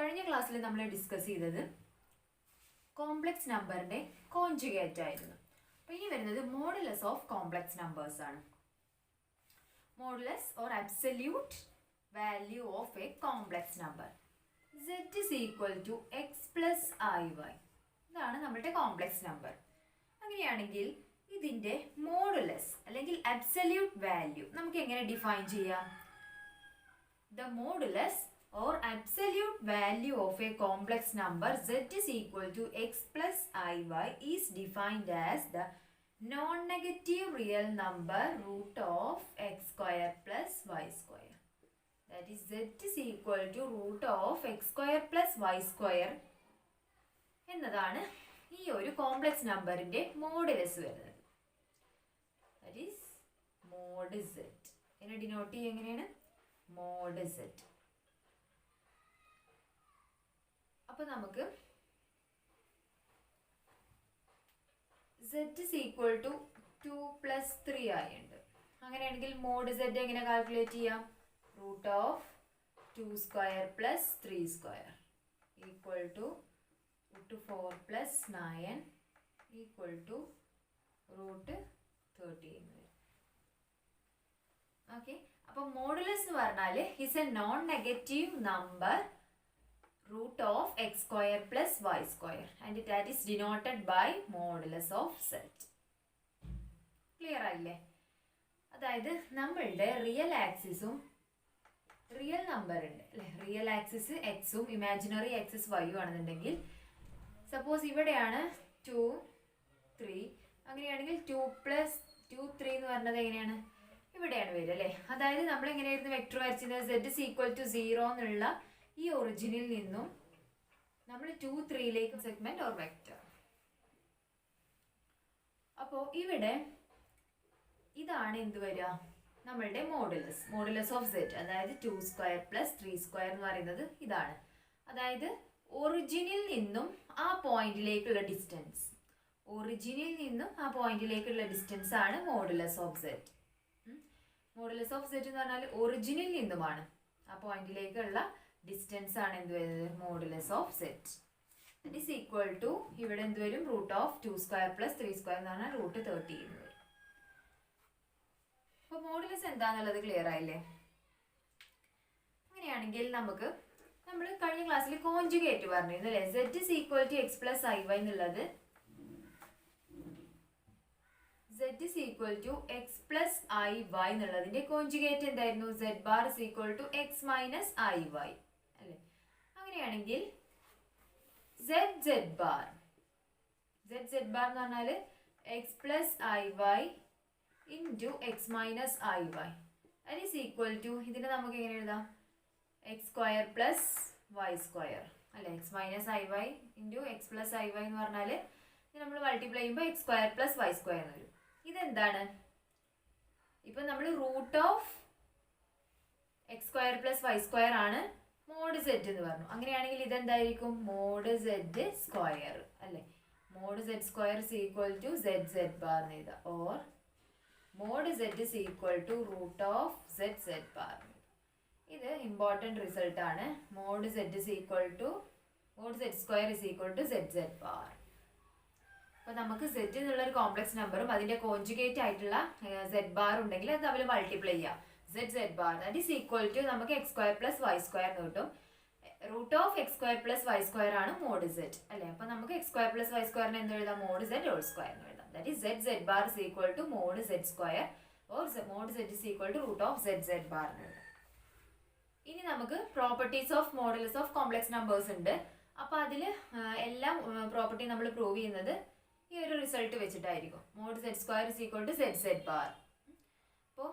കഴിഞ്ഞ ക്ലാസ്സിൽ നമ്മൾ ഡിസ്കസ് ചെയ്തത് കോംപ്ലക്സ് നമ്പറിന്റെ കോൺജുഗേറ്റ് ആയിരുന്നു. അപ്പോൾ ഇനി വരുന്നത് മോഡുലസ് ഓഫ് കോംപ്ലക്സ് നമ്പേഴ്സ് ആണ്. Modulus or absolute value of A complex number z is equal to x plus iy. ഇതാണ് നമ്മുടെ കോംപ്ലക്സ് നമ്പർ. അങ്ങനെയാണെങ്കിൽ ഇതിന്റെ മോഡുലസ് അല്ലെങ്കിൽ അബ്സല്യൂട്ട് വാല്യൂ നമുക്ക് എങ്ങനെ ഡിഫൈൻ ചെയ്യാം? The modulus or absolute value of a complex number z is equal to x plus iy is defined as the non-negative real number root of x square plus y square. That is z is equal to root of x square plus y square എന്നതാണ് ഈ ഒരു complex നമ്പറിന്റെ modulus വരുന്നത്. That is mod z. ഇതിനെ denote ചെയ്യുക എങ്ങനെയാണ്? mod z. അപ്പോൾ നമുക്ക് z is equal to 2 plus 3 ആയിട്ടുണ്ട്. അങ്ങനെയാണെങ്കിൽ mod z എങ്ങനെ കാൽക്കുലേറ്റ് ചെയ്യാം? Root of 2 square plus 3 square equal to root 4 plus 9 equal to root 13. Okay, അപ്പോൾ മോഡുലസ് എന്ന് പറഞ്ഞാൽ is a non negative number root of x square plus y square and that is denoted by modulus of z. Clear ആയില്ലേ? അതായത് നമ്മളുടെ real ആക്സിസും real number ഉണ്ട് അല്ലേ, real axis എക്സും ഇമാജിനറി ആക്സിസ് വൈയും ആണെന്നുണ്ടെങ്കിൽ സപ്പോസ് ഇവിടെയാണ് 2 3, അങ്ങനെയാണെങ്കിൽ 2 പ്ലസ് 2 3 എന്ന് പറഞ്ഞത് എങ്ങനെയാണ്? ഇവിടെയാണ് വരിക അല്ലേ. അതായത് നമ്മൾ എങ്ങനെയായിരുന്നു vector വരച്ചിരുന്നത്? z is equal to 0 എന്നുള്ള ഈ ഒറിജിനിൽ നിന്നും നമ്മൾ 2 3ലേക്ക് സെഗ്മെന്റ് ഓർ വെക്ടർ. അപ്പോൾ ഇവിടെ ഇതാണ് എന്ത് വരിക? നമ്മളുടെ മോഡുലസ്, മോഡുലസ് ഓഫ് z. അതായത് 2 സ്ക്വയർ പ്ലസ് 3 സ്ക്വയർ എന്ന് പറയുന്നത് ഇതാണ്. അതായത് ഒറിജിനിൽ നിന്നും ആ പോയിന്റിലേക്കുള്ള ഡിസ്റ്റൻസ്, ഒറിജിനിൽ നിന്നും ആ പോയിന്റിലേക്കുള്ള ഡിസ്റ്റൻസ് ആണ് modulus of z. Modulus of z എന്ന് പറഞ്ഞാൽ ഒറിജിനിൽ നിന്നുമാണ് ആ പോയിന്റിലേക്കുള്ള ഡിസ്റ്റൻസ് ആണ് എന്ത് വരുന്നത്? Modulus of z. That is equal to ഇവിടെ എന്ത് വരും? Root of 2 square plus 3 square എന്ന് പറഞ്ഞാൽ റൂട്ട് 13 എന്ന് വരും. അപ്പോൾ മോഡുലസ് എന്താണെന്നുള്ളത് ക്ലിയർ ആയില്ലേ? അങ്ങനെയാണെങ്കിൽ നമ്മൾ കഴിഞ്ഞ ക്ലാസ്സിൽ കോൺജുഗേറ്റ് പറഞ്ഞിരുന്നു അല്ലേ? z is equal to x plus iy എന്നുള്ളത് z is equal to x plus iy എന്നുള്ളതിന്റെ കോൺജുഗേറ്റ് എന്തായിരുന്നു? z bar is equal to x minus iy അല്ലേ? അങ്ങനെയാണെങ്കിൽ z bar എന്ന് പറഞ്ഞാൽ x plus iy into x minus iy that is equal to, ഇതിനെ നമുക്ക് എങ്ങനെ എഴുതാം? x square plus y square അല്ലേ? x minus iy into x plus iy എന്ന് പറഞ്ഞാൽ ഇത് നമ്മൾ മൾട്ടിപ്ലൈ ചെയ്യുമ്പോൾ x square plus y square എന്ന് വരും. ഇതെന്താണ്? ഇപ്പം നമ്മൾ root of x square plus y square ആണ് മോഡ് സെറ്റ് എന്ന് പറഞ്ഞു. അങ്ങനെയാണെങ്കിൽ ഇതെന്തായിരിക്കും? മോഡ് സെഡ് സ്ക്വയർ അല്ലേ? Mod z square is equal to z bar എന്ന് എഴുതാം. Or mod z is equal to root of z bar. ഇത് ഇമ്പോർട്ടൻറ്റ് റിസൾട്ട് ആണ്. Mod z is equal to mod z square is equal to z bar. അപ്പോൾ നമുക്ക് z എന്നുള്ളൊരു complex നമ്പറും അതിൻ്റെ conjugate ആയിട്ടുള്ള z ബാർ ഉണ്ടെങ്കിൽ അത് തമ്മിൽ മൾട്ടിപ്ലൈ ചെയ്യാം. z bar that is equal to നമുക്ക് x square plus y square എന്ന് കിട്ടും. Root of x square plus y square ആണ് മോഡ് z അല്ലേ? അപ്പോൾ നമുക്ക് എക്സ് സ്ക്വയർ പ്ലസ് വൈ സ്ക്വയറിന് എന്ത് എഴുതാം? മോഡ് z ഹോൾ സ്ക്വയർ എന്ന് എഴുതാം. That is z bar is equal to mod z square or mod z is equal to root of z bar എന്ന് എഴുതാം. ഇനി നമുക്ക് properties of modulus of complex numbers ഉണ്ട്. അപ്പോൾ അതിൽ എല്ലാം പ്രോപ്പർട്ടി നമ്മൾ പ്രൂവ് ചെയ്യുന്നത് ഈ ഒരു റിസൾട്ട് വെച്ചിട്ടായിരിക്കും. Mod z square is equal to z bar. അപ്പോൾ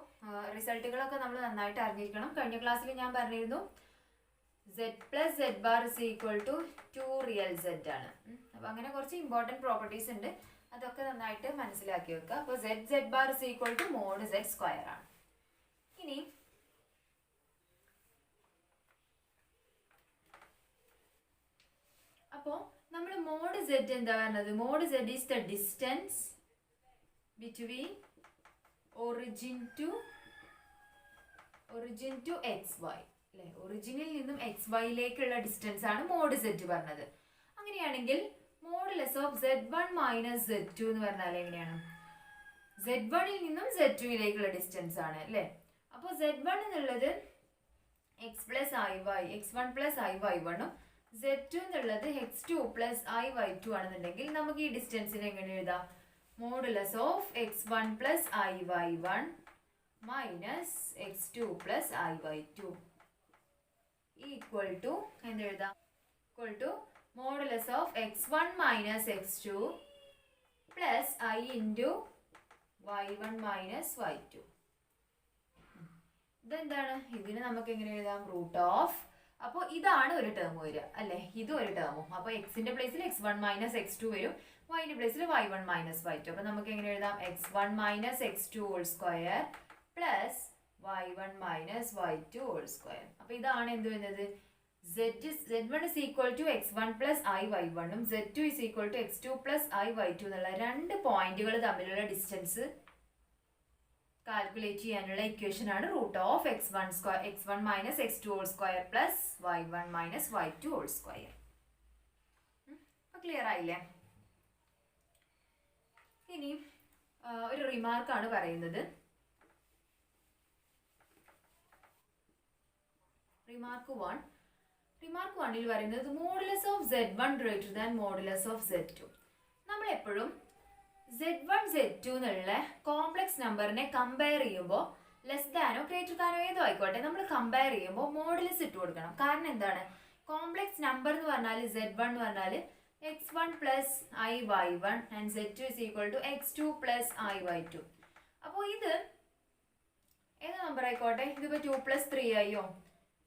റിസൾട്ടുകളൊക്കെ നമ്മൾ നന്നായിട്ട് അറിഞ്ഞിരിക്കണം. കഴിഞ്ഞ ക്ലാസ്സിൽ ഞാൻ പറഞ്ഞിരുന്നു z plus z bar is equal to 2 real z ആണ്. അപ്പോൾ അങ്ങനെ കുറച്ച് ഇമ്പോർട്ടൻറ്റ് പ്രോപ്പർട്ടീസ് ഉണ്ട്, അതൊക്കെ നന്നായിട്ട് മനസ്സിലാക്കി വെക്കുക. അപ്പോൾ z bar is equal to mod z square ആണ്. ഇനി അപ്പോൾ നമ്മൾ മോഡ് z എന്താ പറയുന്നത്? Mod z is the distance between origin to xy. അല്ലെ, ഒറിജിനിൽ നിന്നും എക്സ് വൈയിലേക്കുള്ള ഡിസ്റ്റൻസ് ആണ് മോഡ് സെറ്റ് പറഞ്ഞത്. അങ്ങനെയാണെങ്കിൽ modulus of Z1 minus Z2 എന്ന് പറഞ്ഞാൽ എങ്ങനെയാണ്? Z1ൽ നിന്നും Z2യിലേക്കുള്ള ഡിസ്റ്റൻസ് ആണ് അല്ലെ. അപ്പോൾ Z1 എന്നുള്ളത് x plus i y x1 plus i y1 ഉം Z2 എന്നുള്ളത് x2 പ്ലസ് ഐ y2 ആണെന്നുണ്ടെങ്കിൽ നമുക്ക് ഈ ഡിസ്റ്റൻസിനെ എങ്ങനെ എഴുതാം? Modulus of x1 plus i y1 minus x2 plus i y2 equal to എന്തെഴുതാം? Equal to modulus of x1 minus x2 plus i into y1 minus y2. ഇതെന്താണ്? ഇതിന് നമുക്ക് എങ്ങനെ എഴുതാം? റൂട്ട് ഓഫ്, അപ്പോൾ ഇതാണ് ഒരു ടേം വരിക അല്ലെ, ഇതും ഒരു ടേമും. അപ്പോൾ എക്സിന്റെ പ്ലേസിൽ x1 മൈനസ് x2 വരും, വൈന്റെ പ്ലേസിൽ y1 മൈനസ് y2. അപ്പോൾ നമുക്ക് എങ്ങനെ എഴുതാം? x1 minus x2 whole square plus y1 minus y2 whole square. അപ്പോൾ ഇതാണ് എന്ത് വരുന്നത്? Z1 is equal to x1 plus i y1 ഉം Z2 is equal to x2 plus i y2 എന്നുള്ള രണ്ട് പോയിന്റുകൾ തമ്മിലുള്ള ഡിസ്റ്റൻസ് കാൽക്കുലേറ്റ് ചെയ്യാനുള്ള ഇക്വേഷൻ ആണ് root of x1 minus x2 whole square plus y1 minus y2 whole square. Clear ആയില്ലേ? ഇനി ഒരു റിമാർക്കാണ് പറയുന്നത്. റിമാർക്ക് 1ൽ പറയുന്നത് modulus of Z1 greater than modulus of Z2. നമ്മൾ എപ്പോഴും Z1 Z2 എന്നുള്ള കോംപ്ലക്സ് നമ്പറിനെ കമ്പയർ ചെയ്യുമ്പോൾ ലെസ് ദാനോ ഗ്രേറ്റർ ദാനോ ഏതോ ആയിക്കോട്ടെ, നമ്മൾ കമ്പയർ ചെയ്യുമ്പോൾ മോഡുലസ് ഇട്ട് കൊടുക്കണം. കാരണം എന്താണ്? കോംപ്ലക്സ് നമ്പർ എന്ന് പറഞ്ഞാൽ Z1 എന്ന് പറഞ്ഞാൽ x1 plus i y1 and Z2 is equal to x2 plus i y2. അപ്പോൾ ഇത് ഏത് നമ്പർ ആയിക്കോട്ടെ, ഇതിപ്പോൾ 2 പ്ലസ് 3 ആയോ,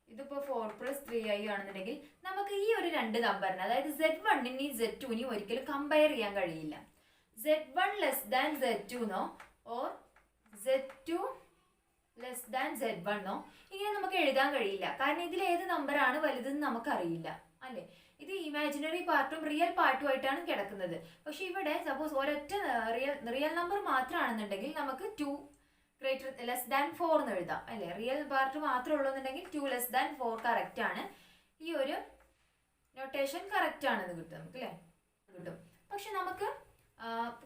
ഇതിപ്പോൾ 4 പ്ലസ് 3 ആയി ആണെന്നുണ്ടെങ്കിൽ നമുക്ക് ഈ ഒരു രണ്ട് നമ്പറിന്, അതായത് Z1നെയും Z2നെയും ഒരിക്കലും കമ്പയർ ചെയ്യാൻ കഴിയില്ല. Z1 less than Z2 no or Z2 less than Z1 no ഇങ്ങനെ നമുക്ക് എഴുതാൻ കഴിയില്ല. കാരണം ഇതിൽ ഏത് നമ്പറാണ് വലുതെന്ന് നമുക്കറിയില്ല അല്ലേ. ഇത് ഇമാജിനറി പാർട്ടും റിയൽ പാർട്ടും ആയിട്ടാണ് കിടക്കുന്നത്. പക്ഷെ ഇവിടെ സപ്പോസ് ഒരൊറ്റ റിയൽ നമ്പർ മാത്രമാണെന്നുണ്ടെങ്കിൽ നമുക്ക് 2 ഗ്രേറ്റർ ലെസ് ദാൻ 4 എന്ന് എഴുതാം അല്ലേ. റിയൽ പാർട്ട് മാത്രമേ ഉള്ളൂ എന്നുണ്ടെങ്കിൽ 2 ലെസ് ദാൻ 4 കറക്റ്റ് ആണ്. ഈ ഒരു നൊട്ടേഷൻ കറക്റ്റ് ആണെന്ന് കിട്ടും നമുക്ക് അല്ലേ, കിട്ടും. പക്ഷെ നമുക്ക്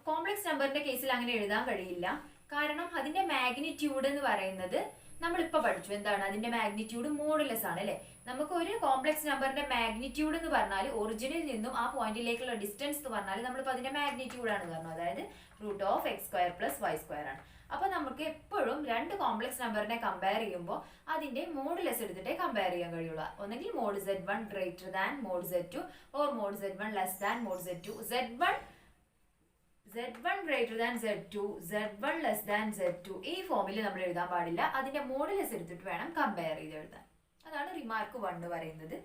കോംപ്ലക്സ് നമ്പറിന്റെ കേസിൽ അങ്ങനെ എഴുതാൻ കഴിയില്ല. കാരണം അതിന്റെ മാഗ്നിറ്റ്യൂഡ് എന്ന് പറയുന്നത് നമ്മളിപ്പോൾ പഠിച്ചു. എന്താണ് അതിന്റെ മാഗ്നിറ്റ്യൂഡ്? മോഡുലസ് ആണ് അല്ലേ. നമുക്ക് ഒരു കോംപ്ലക്സ് നമ്പറിന്റെ മാഗ്നിറ്റ്യൂഡ് എന്ന് പറഞ്ഞാൽ ഒറിജിനിൽ നിന്നും ആ പോയിന്റിലേക്കുള്ള ഡിസ്റ്റൻസ് എന്ന് പറഞ്ഞാൽ നമ്മളിപ്പോൾ അതിന്റെ മാഗ്നിറ്റ്യൂഡ് ആണ് പറഞ്ഞു, അതായത് root of x square plus y square ആണ്. അപ്പോൾ നമുക്ക് എപ്പോഴും രണ്ട് കോംപ്ലക്സ് നമ്പറിനെ കമ്പയർ ചെയ്യുമ്പോൾ അതിന്റെ മോഡുലസ് എടുത്തിട്ടേ കമ്പയർ ചെയ്യാൻ കഴിയുള്ളൂ. ഒന്നെങ്കിൽ mod Z1 greater than mod Z2 or mod Z1 less than mod Z2. Z1 greater than Z2, Z1 less than Z2 ഈ ഫോമിൽ നമ്മൾ എഴുതാൻ പാടില്ല. അതിന്റെ മോഡുലസ് എടുത്തിട്ട് വേണം കമ്പയർ ചെയ്ത് എഴുതാൻ. അതാണ് റിമാർക്ക് 1 പറയുന്നത്.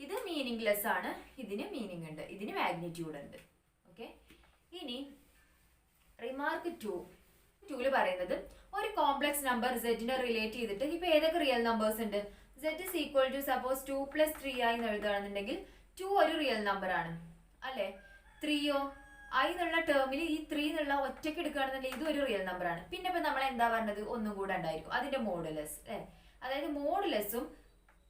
ഇത് മീനിങ്ലെസ് ആണ്, ഇതിന് മീനിങ് ഉണ്ട്, ഇതിന് മാഗ്നിറ്റ്യൂഡ് ഉണ്ട്. ഓക്കെ. ഇനി റിമാർക്ക് 2 പറയുന്നത് ഒരു കോംപ്ലക്സ് നമ്പർ Z നെ റിലേറ്റ് ചെയ്തിട്ട് ഇപ്പൊ ഏതൊക്കെ റിയൽ നമ്പേഴ്സ് ഉണ്ട്? Z is equal to suppose 2 plus 3 ആയി എഴുതുകയാണെന്നുണ്ടെങ്കിൽ 2 ഒരു റിയൽ നമ്പർ ആണ് അല്ലെ. 3യോ ഐ എന്നുള്ള ടേമിൽ ഈ 3 എന്നുള്ള ഒറ്റയ്ക്ക് എടുക്കുകയാണെന്നുണ്ടെങ്കിൽ ഇതും ഒരു റിയൽ നമ്പർ ആണ്. പിന്നെ ഇപ്പൊ നമ്മൾ എന്താ പറഞ്ഞത്? ഒന്നും കൂടെ ഉണ്ടായിരിക്കും അതിന്റെ മോഡുലസ് അല്ലെ. അതായത് മോഡുലസും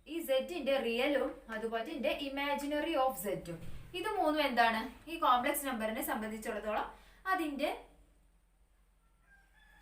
ഈ സെറ്റിന്റെ റിയലും അതുപോലെ ഇതിന്റെ ഇമാജിനറി ഓഫ് സെറ്റും, ഇത് മൂന്നും എന്താണ്? ഈ കോംപ്ലക്സ് നമ്പറിനെ സംബന്ധിച്ചിടത്തോളം അതിന്റെ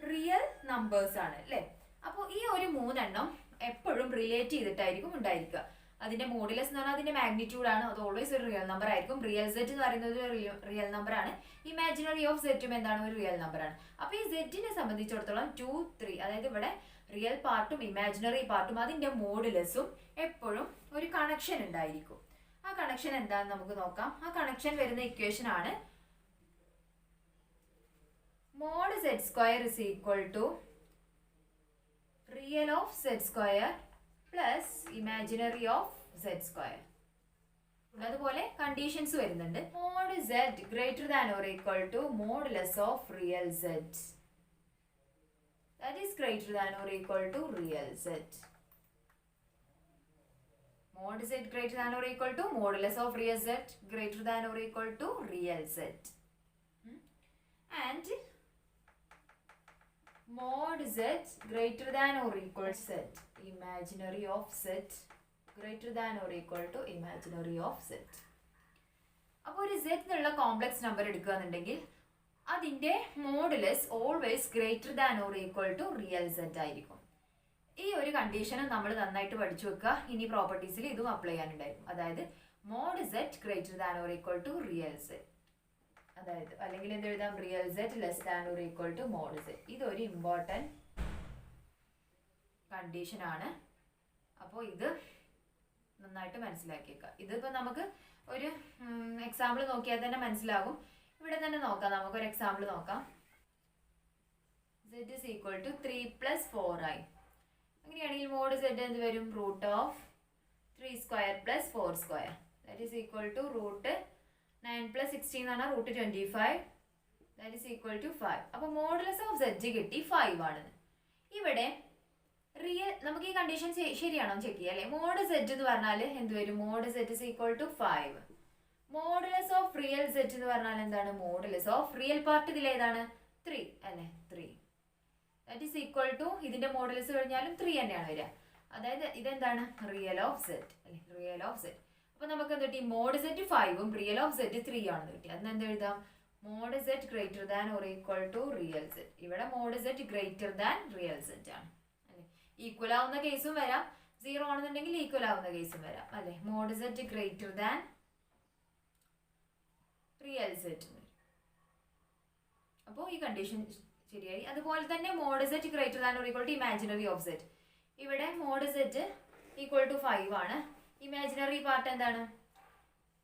റിയൽ നമ്പേഴ്സ് ആണ് അല്ലെ. അപ്പോൾ ഈ ഒരു മൂന്നെണ്ണം എപ്പോഴും റിലേറ്റ് ചെയ്തിട്ടായിരിക്കും ഉണ്ടായിരിക്കുക. അതിന്റെ മോഡുലസ് എന്ന് പറഞ്ഞാൽ അതിന്റെ മാഗ്നിറ്റ്യൂഡ് ആണ്, അത് ഓൾവേസ് ഒരു റിയൽ നമ്പർ ആയിരിക്കും. റിയൽ സെറ്റ് എന്ന് പറയുന്നത് ഒരു റിയൽ നമ്പർ ആണ്. ഇമാജിനറി ഓഫ് സെറ്റും എന്താണ്? ഒരു റിയൽ നമ്പർ ആണ്. അപ്പൊ ഈ സെറ്റിനെ സംബന്ധിച്ചിടത്തോളം 2, 3 അതായത് ഇവിടെ റിയൽ പാർട്ടും ഇമാജിനറി പാർട്ടും അതിന്റെ മോഡുലസും എപ്പോഴും ഒരു കണക്ഷൻ ഉണ്ടായിരിക്കും. ആ കണക്ഷൻ എന്താണെന്ന് നമുക്ക് നോക്കാം. ആ കണക്ഷൻ വരുന്ന ഇക്വേഷൻ ആണ് mod Z square is equal to real of Z square plus imaginary of Z square. അതുപോലെ കണ്ടീഷൻസ് വരുന്നുണ്ട്. mod Z greater than or equal to modulus of real Z, that is greater than or equal to real Z. Mod Z greater than or equal to modulus of real Z greater than or equal to real Z. And mod z greater than or equal to z, imaginary of z greater than or equal to imaginary of z. അപ്പോൾ ഒരു z എന്നുള്ള complex number എടുക്കുകയാണെന്നുണ്ടെങ്കിൽ അതിൻ്റെ modulus always greater than or equal to real z ആയിരിക്കും. ഈ ഒരു condition നമ്മൾ നന്നായിട്ട് പഠിച്ചു വെക്കുക. ഇനി പ്രോപ്പർട്ടീസിൽ ഇതും അപ്ലൈ ചെയ്യാനുണ്ടായിരുന്നു. അതായത് mod z greater than or equal to real z, അതായത് അല്ലെങ്കിൽ എന്ത് എഴുതാം, real z less than or equal to mod z. ഇതൊരു ഇമ്പോർട്ടൻറ്റ് കണ്ടീഷനാണ്. അപ്പോൾ ഇത് നന്നായിട്ട് മനസ്സിലാക്കിയേക്കാം. ഇതിപ്പോൾ നമുക്ക് ഒരു എക്സാമ്പിൾ നോക്കിയാൽ തന്നെ മനസ്സിലാകും. ഇവിടെ തന്നെ നോക്കാം, നമുക്കൊരു എക്സാമ്പിൾ നോക്കാം. z is equal to 3 plus 4i. അങ്ങനെയാണെങ്കിൽ മോഡ് z എന്ത് വരും, root of 3 square plus 4 square, that is equal to root 9 plus 16 എന്ന് പറഞ്ഞാൽ root 25, that is equal to 5. അപ്പോൾ മോഡുലസ് ഓഫ് z കിട്ടി 5 ആണെന്ന്. ഇവിടെ റിയൽ നമുക്ക് ഈ കണ്ടീഷൻ ശരിയാണോ ചെക്ക് ചെയ്യാം അല്ലേ. മോഡ് z എന്ന് പറഞ്ഞാൽ എന്ത് വരും, mod z is equal to 5. Modulus of real z എന്ന് പറഞ്ഞാൽ എന്താണ്, മോഡുലസ് ഓഫ് റിയൽ പാർട്ട് ഇതിൽ ഏതാണ്, 3 അല്ലേ, 3. ദാറ്റ് ഈസ് ഈക്വൽ ടു ഇതിന്റെ മോഡുലസ് കഴിഞ്ഞാലും 3 തന്നെയാണ് വരിക. അതായത് ഇതെന്താണ്, റിയൽ ഓഫ് z അല്ലേ, റിയൽ ഓഫ് z. അപ്പോൾ നമുക്ക് എന്ത് കിട്ടി, മോഡ് z 5ഉം റിയൽ ഓഫ് z 3 ആണെന്ന് കിട്ടി. അതിന് എന്ത് എഴുതാം, mod z greater than or equal to real z. ഇവിടെ mod z greater than real z ആണ് അല്ലേ. ഈക്വൽ ആവുന്ന കേസും വരാം, 0 ആണെന്നുണ്ടെങ്കിൽ ഈക്വൽ ആവുന്ന കേസും വരാം അല്ലേ. Mod z greater than real z. അപ്പോൾ ഈ കണ്ടീഷൻ ശരിയായി. അതുപോലെ തന്നെ mod z greater than or equal to imaginary of z. ഇവിടെ മോഡ് z ഈക്വൽ ടു 5 ആണ്. ഇമാജിനറി പാർട്ട് എന്താണ്,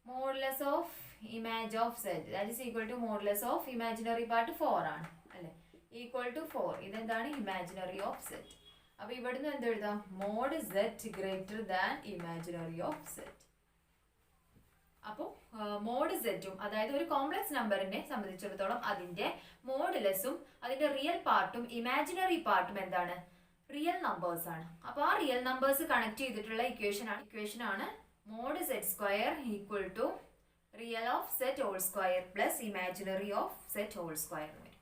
modulus of image of z, that is equal to modulus of imaginary part 4 ആണ് അല്ലേ, ഈക്വൽ ടു 4. ഇതെന്താണ്, imaginary of z. അപ്പോൾ ഇവിടുന്ന് എന്ത് എഴുതാം, mod z greater than imaginary of z. അപ്പോൾ മോഡ് സെറ്റും, അതായത് ഒരു കോംപ്ലക്സ് നമ്പറിനെ സംബന്ധിച്ചിടത്തോളം അതിന്റെ മോഡുലസും അതിന്റെ റിയൽ പാർട്ടും ഇമാജിനറി പാർട്ടും എന്താണ്, റിയൽ നമ്പേഴ്സ് ആണ്. അപ്പോൾ ആ റിയൽ നമ്പേഴ്സ് കണക്ട് ചെയ്തിട്ടുള്ള ഇക്വേഷൻ ആണ് mod z square equal to real of z whole square plus imaginary of z whole square എന്ന് വരും.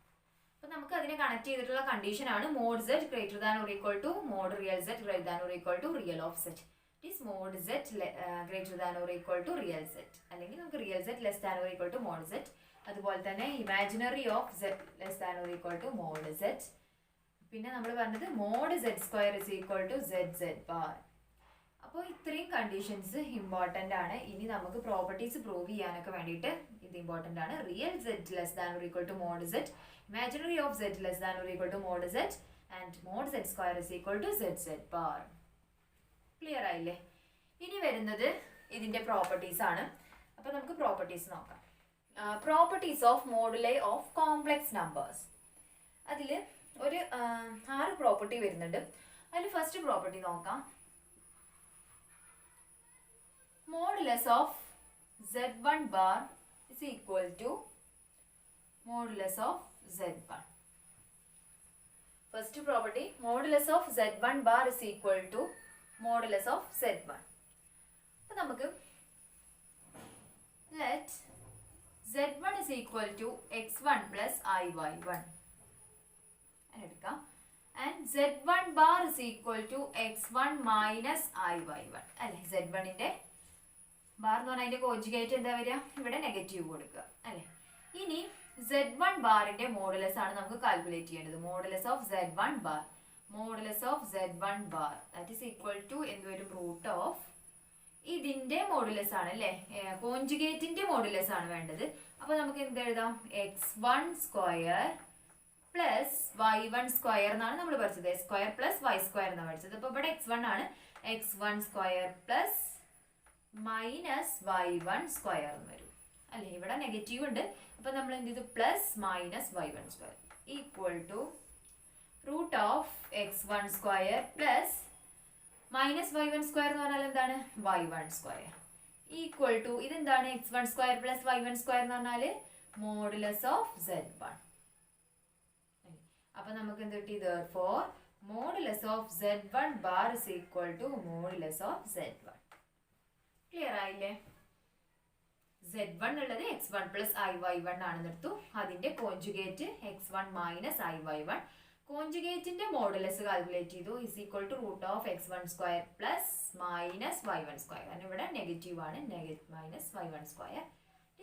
അപ്പോൾ നമുക്ക് അതിനെ കണക്ട് ചെയ്തിട്ടുള്ള കണ്ടീഷൻ ആണ് mod z greater than or equal to mod real z greater than or equal to real of z. is mod z greater than or equal to real z, അല്ലെങ്കിൽ നമുക്ക് real z less than or equal to mod z. അതുപോലെ തന്നെ imaginary of z less than or equal to mod z. പിന്നെ നമ്മൾ പറഞ്ഞത് mod z square is equal to zz bar. അപ്പോൾ ഇത്രയും conditions important ആണ്. ഇനി നമുക്ക് പ്രോപ്പർട്ടീസ് പ്രൂവ് ചെയ്യാനൊക്കെ വേണ്ടിയിട്ട് ഇത് ഇമ്പോർട്ടൻ്റ് ആണ്. Real z less than or equal to mod z, imaginary of z less than or equal to mod z, and mod z square is equal to zz bar. Clear ആയില്ലേ? ഇനി വരുന്നത് ഇതിന്റെ properties ആണ്. അപ്പോൾ നമുക്ക് properties നോക്കാം. Properties of moduli of complex numbers. അതിൽ ഒരു 6 പ്രോപ്പർട്ടി വരുന്നുണ്ട്. അതിൽ ഫസ്റ്റ് പ്രോപ്പർട്ടി നോക്കാം. Modulus of z1 bar is equal to modulus of z1. First property, modulus of z1 bar is equal to modulus of z1. അപ്പോൾ നമുക്ക് let z1 is equal to x1 plus iy1 എടുക്കാം, and z1 bar is equal to x1 minus iy1 അല്ലേ. z1ന്റെ bar എന്ന് പറഞ്ഞാൽ അതിന്റെ conjugate എന്താ വരിക, ഇവിടെ നെഗറ്റീവ് കൊടുക്കുക അല്ലേ. ഇനി z1 ബാറിന്റെ മോഡുലസ് ആണ് നമുക്ക് കാൽക്കുലേറ്റ് ചെയ്യേണ്ടത്. Modulus of z1 bar, modulus of z1 bar that is equal to എന്ത് വരും, റൂട്ട് ഓഫ് ഇതിന്റെ മോഡുലസ് ആണ് അല്ലേ, കോഞ്ചുഗേറ്റിന്റെ മോഡുലസ് ആണ് വേണ്ടത്. അപ്പൊ നമുക്ക് എന്ത് എഴുതാം, x1 square plus y1 square എന്നാണ് നമ്മൾ പഠിച്ചത്. x square plus y square എന്നാണ് പഠിച്ചത്. അപ്പൊ ഇവിടെ x1 ആണ്, x1 square plus minus y1 square എന്ന് വരും അല്ലേ. ഇവിടെ നെഗറ്റീവ് ഉണ്ട്, അപ്പൊ നമ്മൾ എന്ത് ചെയ്തു, plus minus y1 square equal to root of x1 square plus minus y1 square എന്ന് പറഞ്ഞാൽ എന്താണ്, y1 സ്ക്വയർ ഈക്വൽ ടു ഇതെന്താണ്, x1 square plus y1 square എന്ന് പറഞ്ഞാൽ മോഡുലസ് ഓഫ് z1. അപ്പൊ നമുക്ക് എന്ത് കിട്ടി, therefore modulus of z1 bar is equal to modulus of z1. Clear ആയില്ലേ? z1 ഉള്ളത് x1 പ്ലസ് iy1 ആണെന്ന് എടുത്തു. അതിന്റെ കോഞ്ചുഗേറ്റ് x1 മൈനസ് iy1. കോഞ്ചുഗേറ്റിന്റെ മോഡുലസ് കാൽക്കുലേറ്റ് ചെയ്തു is equal to root of x1² plus minus y1². കാരണം ഇവിടെ negative ആണ്, minus y1²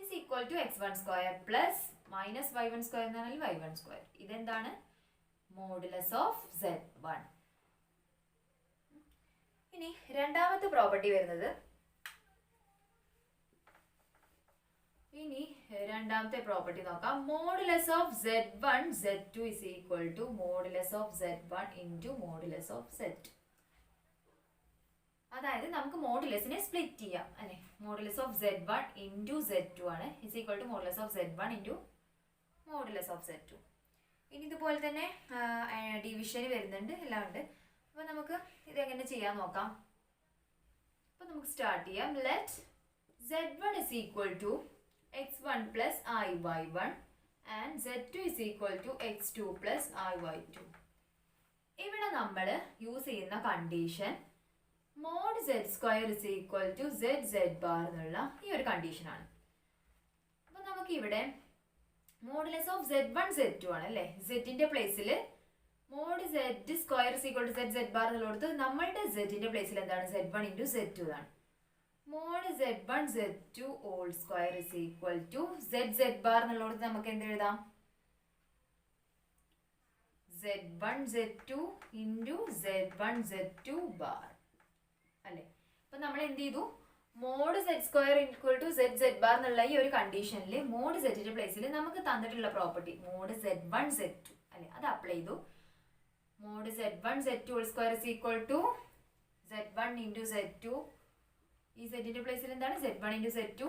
is equal to x1² plus minus y1² എന്ന് പറഞ്ഞാൽ y1². ഇതെന്താണ്? Modulus of z1. ഇനി രണ്ടാമത്തെ പ്രോപ്പർട്ടി വരുന്നത്, നോക്കാം. Modulus of z1 z2 is equal to modulus of z1 into modulus of z2. അതായത് നമുക്ക് മോഡുലസിനെ സ്പ്ലിറ്റ് ചെയ്യാം അല്ലെ. Modulus of z1 into z2 ആണ് is equal to modulus of z1 into modulus of z2. ഇനി ഇതുപോലെ തന്നെ ഡിവിഷന് വരുന്നുണ്ട്, എല്ലാം ഉണ്ട്. അപ്പോൾ നമുക്ക് ഇതെങ്ങനെ ചെയ്യാൻ നോക്കാം. അപ്പോൾ നമുക്ക് സ്റ്റാർട്ട് ചെയ്യാം. Let z1 is equal to x1 plus iy1 and z2 is equal to x2 plus iy2. ഇവിടെ നമ്മൾ യൂസ് ചെയ്യുന്ന condition mod z² is equal to z bar എന്നുള്ള ഈ ഒരു കണ്ടീഷനാണ്. അപ്പോൾ നമുക്ക് ഇവിടെ മോഡുലസ് ഓഫ് z1 z2 ആണ് അല്ലേ. z-ന്റെ പ്ലേസിൽ mode z² is equal to z bar എന്നുള്ളത് നമ്മളുടെ z-ന്റെ പ്ലേസിൽ എന്താണ്? z1 into z2 ആണ്. Mod z1 z2 whole square is equal to z bar എന്നുള്ളത് നമുക്ക് എന്ത് എഴുതാം? z1 z2 into z1 z2 bar അല്ലേ. അപ്പം നമ്മൾ എന്ത് ചെയ്തു? Mod z² equal to z bar എന്നുള്ള ഈ ഒരു കണ്ടീഷനിൽ മോഡ് z-ന്റെ പ്ലേസിൽ നമുക്ക് തന്നിട്ടുള്ള പ്രോപ്പർട്ടി മോഡ് z1 z2 അല്ലേ, അത് അപ്ലൈ ചെയ്തു. Mod z1 z2 whole square is equal to z1 into z2. ഈ z-ന്റെ പ്ലേസിൽ എന്താണ്? z1 into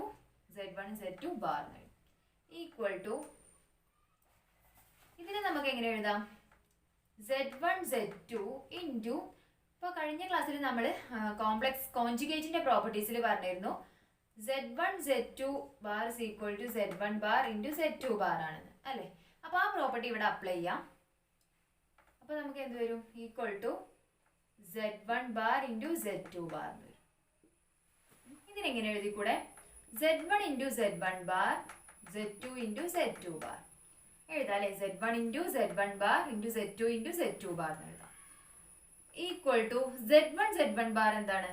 z1 z2 bar equal to, ഇതിനെ നമുക്ക് എങ്ങനെ എഴുതാം? z1 z2 ഇൻറ്റു, ഇപ്പോൾ കഴിഞ്ഞ ക്ലാസ്സിൽ നമ്മൾ കോംപ്ലക്സ് കോഞ്ചുഗേറ്റിന്റെ പ്രോപ്പർട്ടീസിൽ പറഞ്ഞിരുന്നു z1 z2 bar is equal to z1 bar into z2 bar ആണെന്ന് അല്ലേ. അപ്പോൾ ആ പ്രോപ്പർട്ടി ഇവിടെ അപ്ലൈ ചെയ്യാം. അപ്പോൾ നമുക്ക് എന്ത് വരും? Equal to z1 bar into z2 bar. ഇതിനെങ്ങനെ എഴുതിക്കൂടെ? z1 into z1 bar z2 into z2 bar എഴുതാം അല്ലേ. z1 into z1 bar into z2 into z2 bar എന്ന് എഴുതാം. Equal to z1 z1 bar എന്താണ്?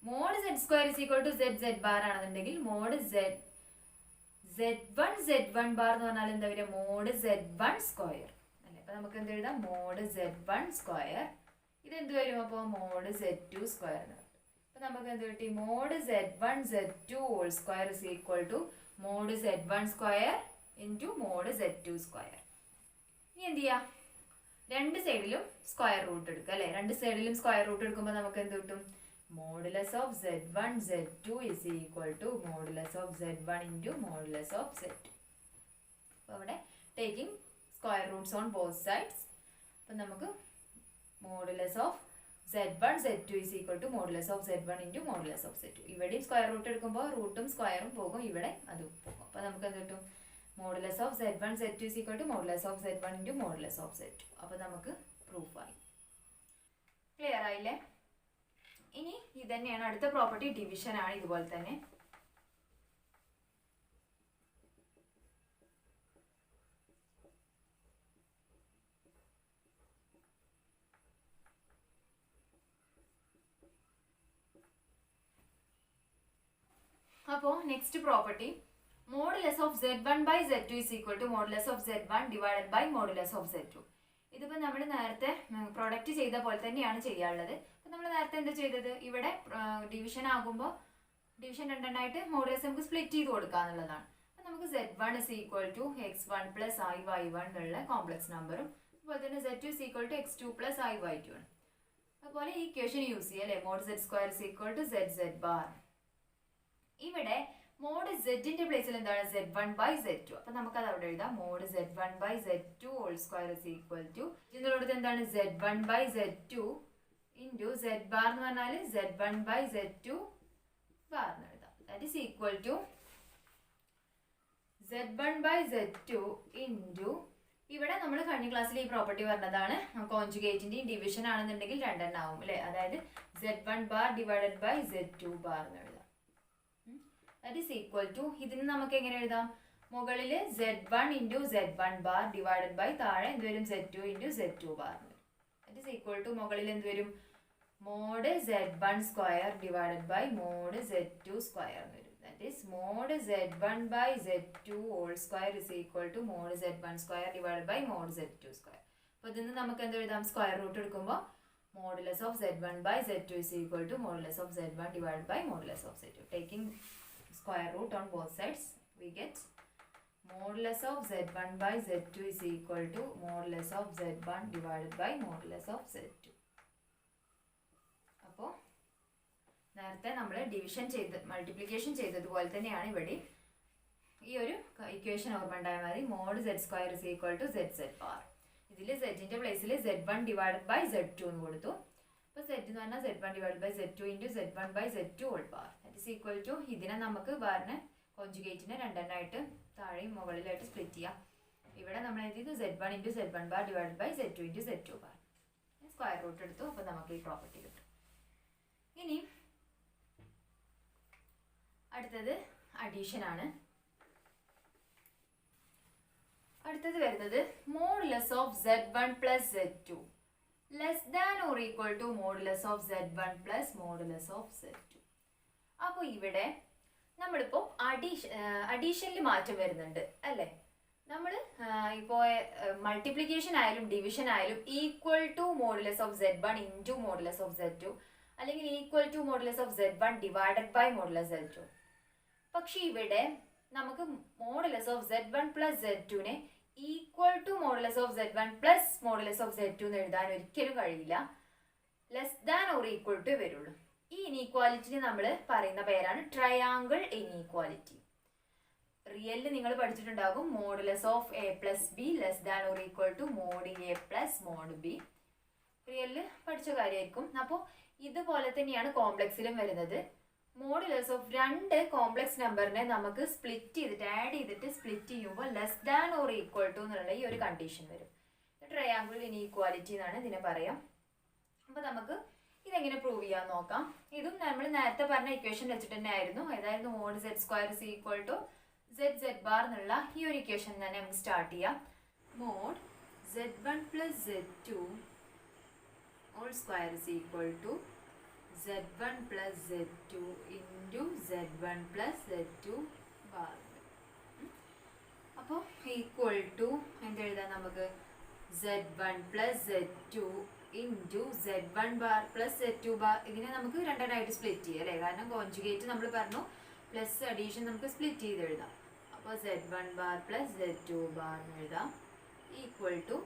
Mod z² is equal to z bar ആണെന്നുണ്ടെങ്കിൽ mod z1 z1 bar എന്ന് പറഞ്ഞാൽ എന്താ വരിക? മോഡ് z1² അല്ലേ. അപ്പം നമുക്ക് എന്ത് എഴുതാം? Mode z1². ഇതെന്ത് വരും? അപ്പോൾ മോഡ് z2² എന്ന്. നമുക്ക് എന്ത് കിട്ടി? Mod z1 z2 whole square is equal to mod z1² into mod z2². ഇനി എന്ത് ചെയ്യാം? രണ്ട് സൈഡിലും സ്ക്വയർ റൂട്ട് എടുക്കുക അല്ലേ. രണ്ട് സൈഡിലും സ്ക്വയർ റൂട്ട് എടുക്കുമ്പോൾ നമുക്ക് എന്ത് കിട്ടും? Modulus of z1 z2 is equal to modulus of z1 into modulus of z2. അപ്പോൾ അവിടെ taking square roots on both sides. അപ്പം നമുക്ക് modulus of z1 z2 is equal to modulus of z1 into modulus of z2. ഇവിടെയും square root എടുക്കുമ്പോൾ റൂട്ടും സ്ക്വയറും പോകും, ഇവിടെ അതും പോകും. അപ്പോൾ നമുക്ക് എന്ത് കിട്ടും? modulus of z1 z2 is equal to modulus of z1 into modulus of z2. അപ്പോൾ നമുക്ക് പ്രൂഫ് ആയി. ക്ലിയർ ആയില്ലേ? ഇനി ഇതന്നെയാണ് അടുത്ത പ്രോപ്പർട്ടി, ഡിവിഷൻ ആണ് ഇതുപോലെ തന്നെ. അപ്പോൾ next property modulus of z1 by z2 is equal to modulus of z1 divided by modulus of z2. ഇതിപ്പോൾ നമ്മൾ നേരത്തെ പ്രൊഡക്റ്റ് ചെയ്ത പോലെ തന്നെയാണ് ചെയ്യാനുള്ളത്. അപ്പോൾ നമ്മൾ നേരത്തെ എന്താ ചെയ്തത്? ഇവിടെ ഡിവിഷൻ ആകുമ്പോൾ ഡിവിഷൻ രണ്ടെണ്ണമായിട്ട് മോഡുലസ് നമുക്ക് സ്പ്ലിറ്റ് ചെയ്ത് കൊടുക്കുക എന്നുള്ളതാണ്. അപ്പോൾ നമുക്ക് z1 is equal to x1 plus iy1 എന്നുള്ള കോംപ്ലക്സ് നമ്പറും അതുപോലെ തന്നെ z2 is equal to x2 plus iy2 ആണ്. അതുപോലെ ഈ ഇക്വേഷൻ യൂസ് ചെയ്യുക അല്ലേ. Mod z² is equal to z bar. ഇവിടെ മോഡ് z-ന്റെ പ്ലേസിൽ എന്താണ്? z1 by z2. അപ്പം നമുക്കത് അവിടെ എഴുതാം. Mod z1 by z2 whole square is equal to ഇതിനോട് എന്താണ്? z1 by z2 into z bar എന്ന് പറഞ്ഞാൽ z1 ബൈ z2 ബാർ എന്ന് എഴുതാം. That is equal to z1 by z2 into ഇവിടെ നമ്മൾ കഴിഞ്ഞ ക്ലാസ്സിൽ ഈ പ്രോപ്പർട്ടി പറഞ്ഞതാണ്, കോൺജുഗേറ്റിന്റെയും ഡിവിഷൻ ആണെന്നുണ്ടെങ്കിൽ രണ്ടെണ്ണം ആവും അല്ലേ. അതായത് z1 bar divided by z2 bar എന്ന് എഴുതാം. ദാറ്റ് ഈസ് ഈക്വൽ ടു ഇതിന് നമുക്ക് എങ്ങനെ എഴുതാം? മുകളിൽ z1 into z1 bar divided by താഴെ എന്ത് വരും z2 into z2 bar that is equal to മുകളിൽ എന്ത് വരും mod z1 square divided by mod z2 square എന്ന് വരും. That is mod z1 by z2 whole square is equal to mod z1 square divided by mod z2 square. അപ്പോൾ ഇതിന് നമുക്ക് എന്ത് എഴുതാം, സ്ക്വയർ റൂട്ട് എടുക്കുമ്പോൾ modulus of z1 by z2 is equal to modulus of z1 divided by modulus of z2. Taking square root on both sides we get modulus of z1 by z2 is equal to modulus of z1 divided by modulus of z2. അപ്പോൾ നേരത്തെ നമ്മൾ division ചെയ്ത് multiplication ചെയ്തതുപോലെ തന്നെയാണ് ഇവിടെ ഈ ഒരു equation ഓർമ്മ ഉണ്ടായാൽ മതി. Mod z square is equal to z bar. ഇതിൽ z-ന്റെ പ്ലേസിൽ z1 ഡിവൈഡഡ് ബൈ z2 എന്ന് കൊടുത്തു. അപ്പോൾ z എന്ന് പറഞ്ഞാൽ z1 divided by z2 into z1 by z2 whole bar that is equal to ഇതിനെ നമുക്ക് ബാറിനെ കോൺജുഗേറ്റിനെ രണ്ടെണ്ണമായിട്ട് താഴെയും മുകളിലായിട്ട് സ്പ്ലിറ്റ് ചെയ്യാം. ഇവിടെ നമ്മൾ എഴുതിയത് z1 into z1 bar divide by z2 into z2 bar square root എടുത്തു. അപ്പോൾ നമുക്ക് ഈ പ്രോപ്പർട്ടി കിട്ടും. ഇനി അടുത്തത് അഡീഷൻ ആണ്. അടുത്തത് വരുന്നത് modulus of z1 plus z2 less than or equal to modulus of z1 plus modulus of z2. അപ്പോൾ ഇവിടെ നമ്മളിപ്പോൾ അഡീഷനിൽ മാറ്റം വരുന്നുണ്ട് അല്ലേ. നമ്മൾ ഇപ്പോൾ മൾട്ടിപ്ലിക്കേഷൻ ആയാലും ഡിവിഷൻ ആയാലും equal to modulus of z1 into modulus of z2 അല്ലെങ്കിൽ equal to modulus of z1 divided by modulus z2. പക്ഷേ ഇവിടെ നമുക്ക് മോഡുലസ് ഓഫ് z1 പ്ലസ് z2നെ equal to modulus of z1 plus modulus of z2 എന്ന് എഴുതാൻ ഒരിക്കലും കഴിയില്ല. Less than or equal to വരുള്ളൂ. ഈ ഇനീക്വാലിറ്റിന് നമ്മൾ പറയുന്ന പേരാണ് ട്രയാങ്കിൾ ഇനീക്വാലിറ്റി. റിയലിൽ നിങ്ങൾ പഠിച്ചിട്ടുണ്ടാകും modulus of a plus b less than or equal to mod a plus mod b. റിയലിൽ പഠിച്ച കാര്യമായിരിക്കും. അപ്പോൾ ഇതുപോലെ തന്നെയാണ് കോംപ്ലക്സിലും വരുന്നത്. മോഡുലസ് ഓഫ് രണ്ട് കോംപ്ലക്സ് നമ്പറിനെ നമുക്ക് സ്പ്ലിറ്റ് ചെയ്തിട്ട് ആഡ് ചെയ്തിട്ട് സ്പ്ലിറ്റ് ചെയ്യുമ്പോൾ less than or equal to എന്നുള്ള ഈ ഒരു കണ്ടീഷൻ വരും. ട്രയാങ്കിൾ ഇനീക്വാലിറ്റി എന്നാണ് ഇതിനെ പറയാം. അപ്പോൾ നമുക്ക് ഇതെങ്ങനെ പ്രൂവ് ചെയ്യാൻ നോക്കാം. ഇതും നമ്മൾ നേരത്തെ പറഞ്ഞ ഇക്വേഷൻ വെച്ചിട്ട് തന്നെ ആയിരുന്നു. അതായത് mod z square is equal to z bar എന്നുള്ള ഈ ഒരു ഇക്വേഷൻ തന്നെ നമുക്ക് സ്റ്റാർട്ട് ചെയ്യാം. Mod z1 plus z2 whole square is equal to z1 plus z2 into z1 plus z2 bar. അപ്പോൾ ഈക്വൽ ടു എന്തെഴുതാം നമുക്ക് z1 plus z2 into z1 bar plus z2 bar. ഇതിനെ നമുക്ക് രണ്ടെണ്ണമായിട്ട് സ്പ്ലിറ്റ് ചെയ്യാം അല്ലേ. കാരണം കോൺജുഗേറ്റ് നമ്മൾ പറഞ്ഞു പ്ലസ് അഡീഷൻ നമുക്ക് സ്പ്ലിറ്റ് ചെയ്ത് എഴുതാം. അപ്പോൾ z1 bar plus z2 bar എന്ന് എഴുതാം ഈക്വൽ ടു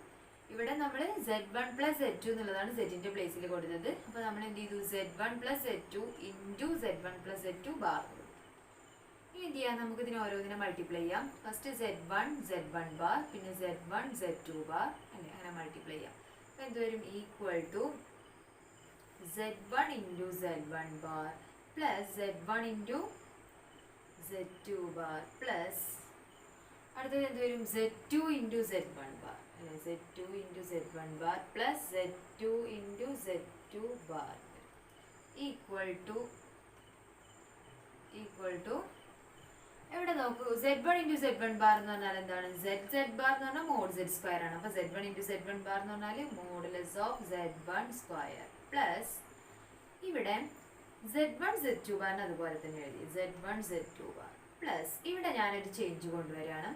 ഇവിടെ നമ്മൾ z1 പ്ലസ് z2 എന്നുള്ളതാണ് z-ന്റെ പ്ലേസിൽ കൊടുത്തത്. അപ്പോൾ നമ്മൾ എന്ത് ചെയ്തു z1 plus z2 into z1 plus z2 bar. ഇനി എന്ത് ചെയ്യാം, നമുക്ക് ഇതിനെ ഓരോന്നിനെ മൾട്ടിപ്ലൈ ചെയ്യാം. ഫസ്റ്റ് z1 ബാർ പിന്നെ z1 z2 ബാർ അല്ലേ, അങ്ങനെ മൾട്ടിപ്ലൈ ചെയ്യാം. അപ്പോൾ എന്ത് വരും equal to z1 into z1 bar plus z1 into z2 bar plus അടുത്തത് എന്ത് വരും z2 ഇൻറ്റു z1 ബാർ അല്ലെ, z2 into z1 bar plus z2 into z2 bar equal to എവിടെ നോക്കൂ z1 ഇൻറ്റു z1 ബാർ എന്ന് പറഞ്ഞാൽ എന്താണ്, z bar എന്ന് പറഞ്ഞാൽ മോഡ് z സ്ക്വയർ ആണ്. അപ്പോൾ z1 ഇൻറ്റു z1 ബാർ എന്ന് പറഞ്ഞാൽ modulus of z1 square plus ഇവിടെ z1 z2 ബാറിന് അതുപോലെ തന്നെ എഴുതി z1 z2 ബാർ പ്ലസ് ഇവിടെ ഞാനൊരു ചേഞ്ച് കൊണ്ടുവരികയാണ്.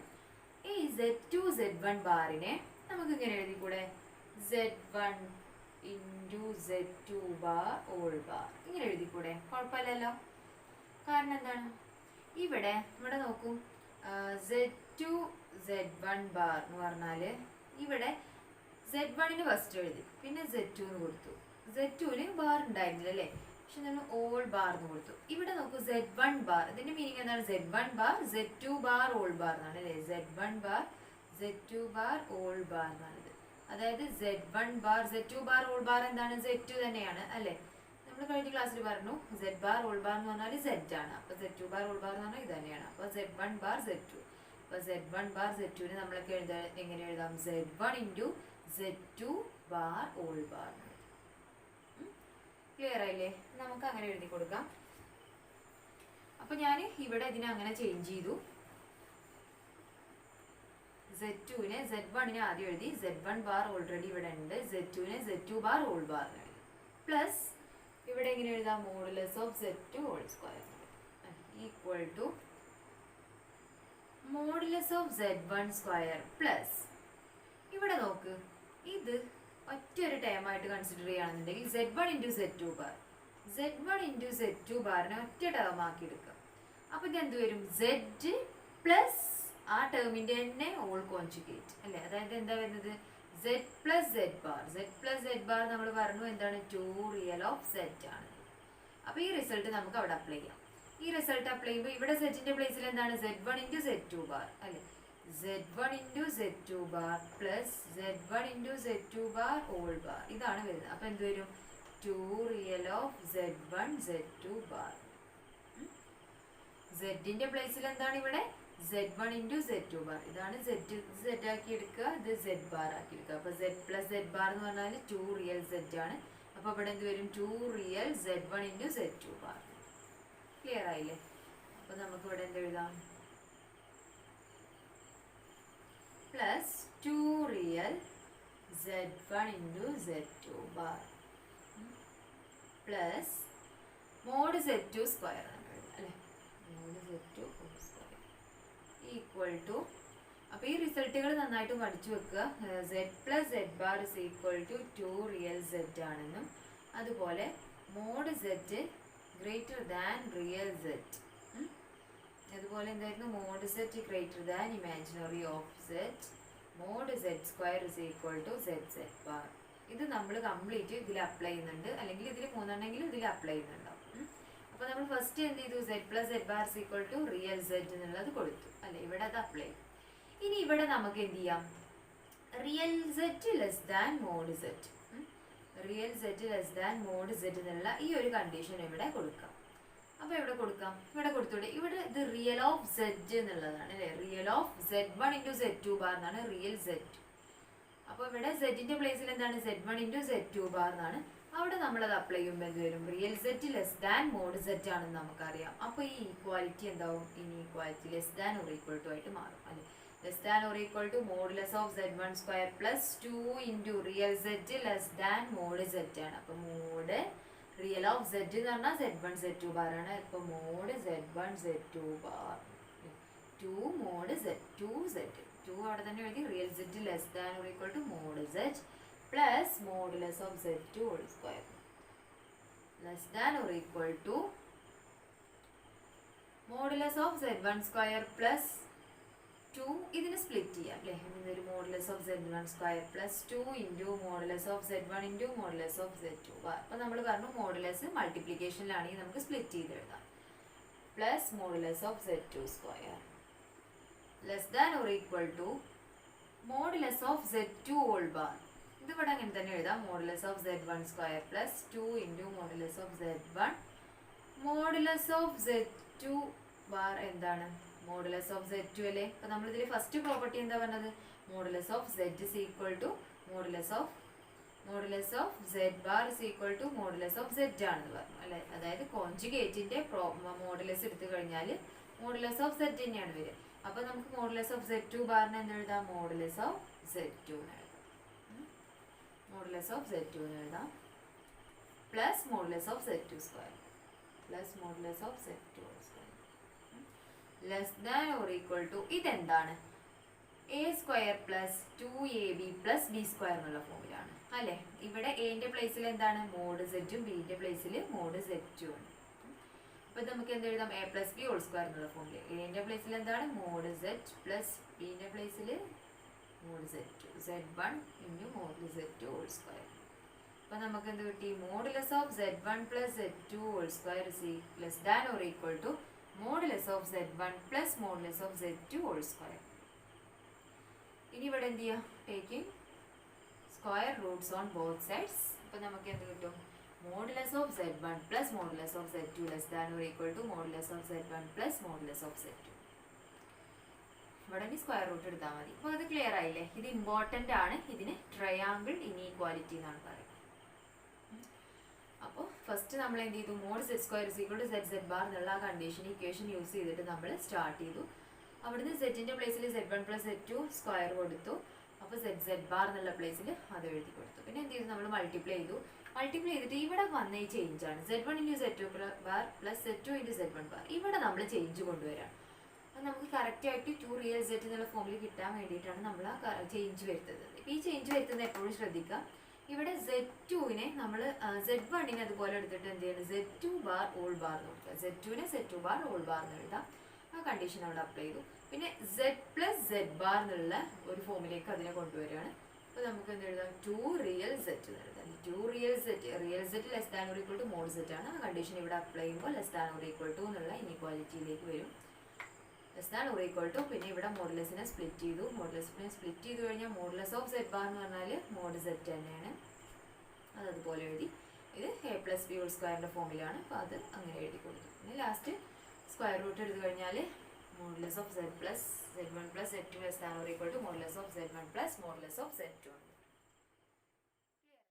ഈ z2 z1 ബാറിനെ നമുക്ക് ഇങ്ങനെ എഴുതി കൂടെ z1 into z2 bar all bar ഇങ്ങനെ എഴുതി കൂടെ, കുഴപ്പമില്ലല്ലോ. കാരണം എന്താണ്, ഇവിടെ നോക്കൂ z2 z1 ബാർ എന്ന് പറഞ്ഞാൽ ഇവിടെ z1ന് ഫസ്റ്റ് എഴുതി പിന്നെ z2 എന്ന് കൊടുത്തു. z2ന് ബാർ ഉണ്ടായിരുന്നില്ല അല്ലേ, പക്ഷെ നമ്മൾ ഓൾ ബാർ എന്ന് കൊടുത്തു. ഇവിടെ നോക്കൂ z1 ബാർ, ഇതിന്റെ മീനിങ് എന്താണ്, z1 bar z2 bar all bar എന്നാണ് അല്ലേ. z1 bar z2 bar all bar എന്നാണിത്. അതായത് z1 bar z2 bar all bar എന്താണ്, z2 തന്നെയാണ് അല്ലേ. നമ്മൾ കഴിഞ്ഞ ക്ലാസ്സിൽ പറഞ്ഞു z ബാർ ഓൾ ബാർ എന്ന് പറഞ്ഞാൽ z ആണ്. അപ്പോൾ z2 ബാർ ഓൾ ബാർ എന്ന് പറഞ്ഞാൽ ഇത് തന്നെയാണ്. അപ്പോൾ z1 ബാർ z2. അപ്പോൾ z1 ബാർ z2നെ നമ്മളൊക്കെ എങ്ങനെ എഴുതാം, z1 into z2 bar all bar. Clear ആയില്ലേ, നമുക്ക് അങ്ങനെ എഴുതി കൊടുക്കാം. അപ്പോൾ ഞാൻ ഇവിടെ ഇതിനെ അങ്ങനെ ചേഞ്ച് ചെയ്തു. Z2നെ Z1നെ ആദ്യം എഴുതി, Z1 ബാർ ഓൾറെഡി ഇവിടെ ഉണ്ട്, Z2നെ Z2 bar whole bar plus ഇവിടെ എങ്ങനെ എഴുതാം, modulus of Z2 whole square equal to modulus of Z1 square plus ഇവിടെ നോക്ക്, ഇത് ഒറ്റൊരു ടേം ആയിട്ട് കൺസിഡർ ചെയ്യുകയാണെന്നുണ്ടെങ്കിൽ Z1 into Z2 bar, Z1 into Z2 ബാറിനെ ഒറ്റ ടേം ആക്കി എടുക്കാം. അപ്പൊ ഇത് എന്ത് വരും, Z പ്ലസ് ആ ടേമിന്റെ തന്നെ ഹോൾ കോൺജുഗേറ്റ് അല്ലേ, അതായത് എന്താ വരുന്നത് Z plus Z bar. Z plus Z bar നമ്മൾ പറഞ്ഞു എന്താണ്, 2 റിയൽ ഓഫ് Z ആണ്. അപ്പൊ ഈ റിസൾട്ട് നമുക്ക് അവിടെ അപ്ലൈ ചെയ്യാം. ഈ റിസൾട്ട് അപ്ലൈ ചെയ്യുമ്പോൾ ഇവിടെ സെറ്റിന്റെ പ്ലേസിൽ എന്താണ്, Z1 ഇൻറ്റു Z2 ബാർ അല്ലെ, Z1 into Z2 bar plus Z1 into Z2 bar whole bar ഇതാണ് വരുന്നത്. അപ്പൊ എന്ത് വരും, 2 real of Z1 Z2 bar. സെറ്റിന്റെ പ്ലേസിൽ എന്താണ് ഇവിടെ, Z1 ഇൻറ്റു Z2 ബാർ, ഇതാണ് Z ആക്കി എടുക്കുക, ഇത് Z ബാർ ആക്കി എടുക്കുക. അപ്പൊ Z പ്ലസ് Z ബാർ എന്ന് പറഞ്ഞാൽ 2 റിയൽ Z ആണ്. അപ്പൊ ഇവിടെ എന്ത് വരും, 2 real Z1 into Z2 bar. Clear ആയില്ലേ? അപ്പൊ നമുക്ക് ഇവിടെ എന്ത് എഴുതാം, plus 2 real Z1 into Z2 bar plus mod Z2 square അല്ലേ, mod Z2 square equal to, അപ്പൊ ഈ റിസൾട്ടുകൾ നന്നായിട്ട് പഠിച്ചു വെക്കുക. Z plus Z bar is equal to 2 real Z ആണെന്നും, അതുപോലെ mod Z greater than real Z, അതുപോലെ എന്തായിരുന്നു, mod Z greater than imaginary of Z, mod Z square is equal to Z bar. ഇത് നമ്മൾ കംപ്ലീറ്റ് ഇതിൽ apply ചെയ്യുന്നുണ്ട്, അല്ലെങ്കിൽ ഇതിൽ മൂന്നെണ്ണെങ്കിലും ഇതിൽ അപ്ലൈ ചെയ്യുന്നുണ്ടാവും. അപ്പൊ നമ്മൾ ഫസ്റ്റ് എന്ത് ചെയ്തു, Z plus Z bar is equal to real Z എന്നുള്ളത് കൊടുത്തു അല്ലെ, ഇവിടെ അത് അപ്ലൈ ചെയ്തു. ഇനി ഇവിടെ നമുക്ക് എന്ത് ചെയ്യാം, real Z less than mod Z, real Z less than mod Z എന്നുള്ള ഈ ഒരു കണ്ടീഷൻ ഇവിടെ കൊടുക്കാം. അപ്പൊ എവിടെ കൊടുക്കാം, ഇവിടെ കൊടുത്തൂടെ, ഇവിടെ ഇത് റിയൽ ഓഫ് Z എന്നുള്ളതാണ് അല്ലെ, real of Z1 into Z2 bar എന്നാണ് റിയൽ Z. അപ്പൊ ഇവിടെ സെറ്റിന്റെ പ്ലേസിൽ എന്താണ്, Z1 ഇൻറ്റു Z2 ബാർ എന്നാണ്. അവിടെ നമ്മളത് അപ്ലൈ ചെയ്യുമ്പോൾ എന്ത് വരും, real Z less than mod Z ആണെന്ന് നമുക്കറിയാം. അപ്പൊ ഈ ഈക്വാലിറ്റി എന്താവും, inequality less than or equal to ആയിട്ട് മാറും അല്ലെ, less than or equal to modulus of Z1 square plus 2 into real Z less than mod Z ആണ്. അപ്പൊ മോഡ് റിയൽ ഓഫ് Z എന്ന് പറഞ്ഞാൽ Z1 Z2 ബാർ ആണ്. ഇപ്പൊ mode Z1 Z2 bar 2 mode Z2 Z2 അവിടെ തന്നെ എഴുതി, real Z less than or equal to mod Z plus modulus of Z2 whole square less than or equal to modulus of Z1 square plus 2, ഇതിന് split ചെയ്യാം അല്ലേ, ഇതൊരു modulus of Z1 square plus 2 into modulus of Z1 into modulus of Z2 bar. അപ്പൊ നമ്മൾ പറഞ്ഞു modulus മൾട്ടിപ്ലിക്കേഷനിലാണെങ്കിൽ നമുക്ക് split ചെയ്ത് എഴുതാം, plus modulus of Z2 square less than or equal to modulus of Z2 whole bar. ഇത് ഇവിടെ അങ്ങനെ തന്നെ എഴുതാം, modulus of Z1 square plus 2 into modulus of Z1. Modulus of Z2 bar എന്താണ്, മോഡുലസ് ഓഫ് Z2 അല്ലേ. അപ്പൊ നമ്മൾ ഇതിൽ ഫസ്റ്റ് പ്രോപ്പർട്ടി എന്താ പറഞ്ഞത്, modulus of Z is equal to modulus of Z bar is equal to modulus of Z ആണെന്ന് പറഞ്ഞു അല്ലെ, അതായത് കോൺജുഗേറ്റിന്റെ മോഡുലസ് എടുത്തു കഴിഞ്ഞാൽ മോഡുലസ് ഓഫ് Z തന്നെയാണ് വരിക. അപ്പൊ നമുക്ക് മോഡുലസ് ഓഫ് Z2 ബാറിന് എന്ന് എഴുതാം, മോഡുലസ് ഓഫ് Z2 എന്ന് എഴുതാം, മോഡുലസ് ഓഫ് Z2 എന്ന് എഴുതാം plus modulus of Z2 square plus modulus of Z2 square less than or equal to, ഇതെന്താണ്, a square plus 2ab plus b square എന്നുള്ള ഫോമിലാണ് അല്ലെ. ഇവിടെ എന്റെ പ്ലേസിൽ എന്താണ്, മോഡ് Z ഉം ബിന്റെ പ്ലേസിൽ മോഡ് Z2 ആണ്. അപ്പൊ നമുക്ക് എന്ത് എഴുതാം, A plus B whole square എന്നുള്ള ഫോമില്, എന്റെ പ്ലേസിൽ എന്താണ് മോഡ് Z പ്ലസ് ബിന്റെ പ്ലേസിൽ mod Z2, Z1 into mod Z2 whole square. അപ്പൊ നമുക്ക് എന്ത് കിട്ടി, modulus of Z1 plus Z2 whole square is less than or equal to modulus of Z1 plus modulus of Z2 whole square. ഇനി ഇവിടെ എന്ത് ചെയ്യാം, taking square roots on both sides. അപ്പൊ നമുക്ക് എന്ത് കിട്ടും, modulus of Z1 plus modulus of Z2 less than or equal to modulus of Z1 plus modulus of Z2. ഇവിടെ ഇനി സ്ക്വയർ റൂട്ട് എടുത്താൽ മതി. അപ്പോൾ അത് ക്ലിയർ ആയില്ലേ, ഇത് ഇമ്പോർട്ടൻ്റ് ആണ്, ഇതിന് ട്രയാങ്കിൾ ഇനീക്വാലിറ്റി എന്നാണ് പറയുന്നത്. അപ്പോൾ ഫസ്റ്റ് നമ്മൾ എന്ത് ചെയ്തു, mod Z square is equal to Z bar എന്നുള്ള കണ്ടീഷൻ ഇക്വേഷൻ യൂസ് ചെയ്തിട്ട് നമ്മൾ സ്റ്റാർട്ട് ചെയ്തു. അവിടുന്ന് സെറ്റിന്റെ പ്ലേസിൽ Z1 + Z2 സ്ക്വയർ കൊടുത്തു. അപ്പോൾ Z ബാർ എന്നുള്ള പ്ലേസിൽ അത് എഴുതി കൊടുത്തു. പിന്നെ എന്ത് ചെയ്തു, നമ്മൾ മൾട്ടിപ്ലൈ ചെയ്തിട്ട് ഇവിടെ വന്ന ഈ ചേഞ്ച് ആണ് Z1 × Z2 bar + Z2 × Z1 bar. ഇവിടെ നമ്മൾ ചേഞ്ച് കൊണ്ടുവരാം. അപ്പം നമുക്ക് കറക്റ്റ് ആയിട്ട് 2 റിയൽ Z എന്നുള്ള ഫോമിൽ കിട്ടാൻ വേണ്ടിയിട്ടാണ് നമ്മൾ ആ ചേഞ്ച് വരുത്തുന്നത്. ഈ ചേഞ്ച് വരുത്തുന്നത് എപ്പോഴും ശ്രദ്ധിക്കുക. ഇവിടെ Z2-നെ നമ്മൾ Z1-നെ അതുപോലെ എടുത്തിട്ട് എന്ത് ചെയ്യണം, Z2 ബാർ ഓൾ ബാർ എന്ന് കൊടുക്കുക. Z2-നെ Z2 ബാർ ഓൾ ബാർ എന്ന് എഴുതാം. ആ കണ്ടീഷൻ അവിടെ അപ്ലൈ ചെയ്തു. പിന്നെ Z + Z ബാർ എന്നുള്ള ഒരു ഫോമിലേക്ക് അതിനെ കൊണ്ടുവരികയാണ്. അപ്പോൾ നമുക്ക് എന്ത് എഴുതാം, 2 റിയൽ Z എന്ന് എഴുതാം. 2 real Z less than or equal to mod Z ആണ്. ആ കണ്ടീഷൻ ഇവിടെ അപ്ലൈ ചെയ്യുമ്പോൾ less than or equal to എന്നുള്ള ഇനീക്വാലിറ്റിയിലേക്ക് വരും. Less than or equal to, പിന്നെ ഇവിടെ മോഡുലസിനെ സ്പ്ലിറ്റ് ചെയ്തു. മോഡുലസിനെ സ്പ്ലിറ്റ് ചെയ്ത് കഴിഞ്ഞാൽ മോഡുലസ് ഓഫ് Z ബാർ എന്ന് പറഞ്ഞാൽ മോഡ് Z തന്നെയാണ്. അതുപോലെ എഴുതി. ഇത് A+B² ഫോമിലാണ്. അപ്പോൾ അത് അങ്ങനെ എഴുതി കൊടുത്തു. പിന്നെ ലാസ്റ്റ് സ്ക്വയർ റൂട്ട് എടുത്തു കഴിഞ്ഞാൽ modulus of Z + Z1 + Z2 less than or equal to modulus of Z1 + modulus of Z2.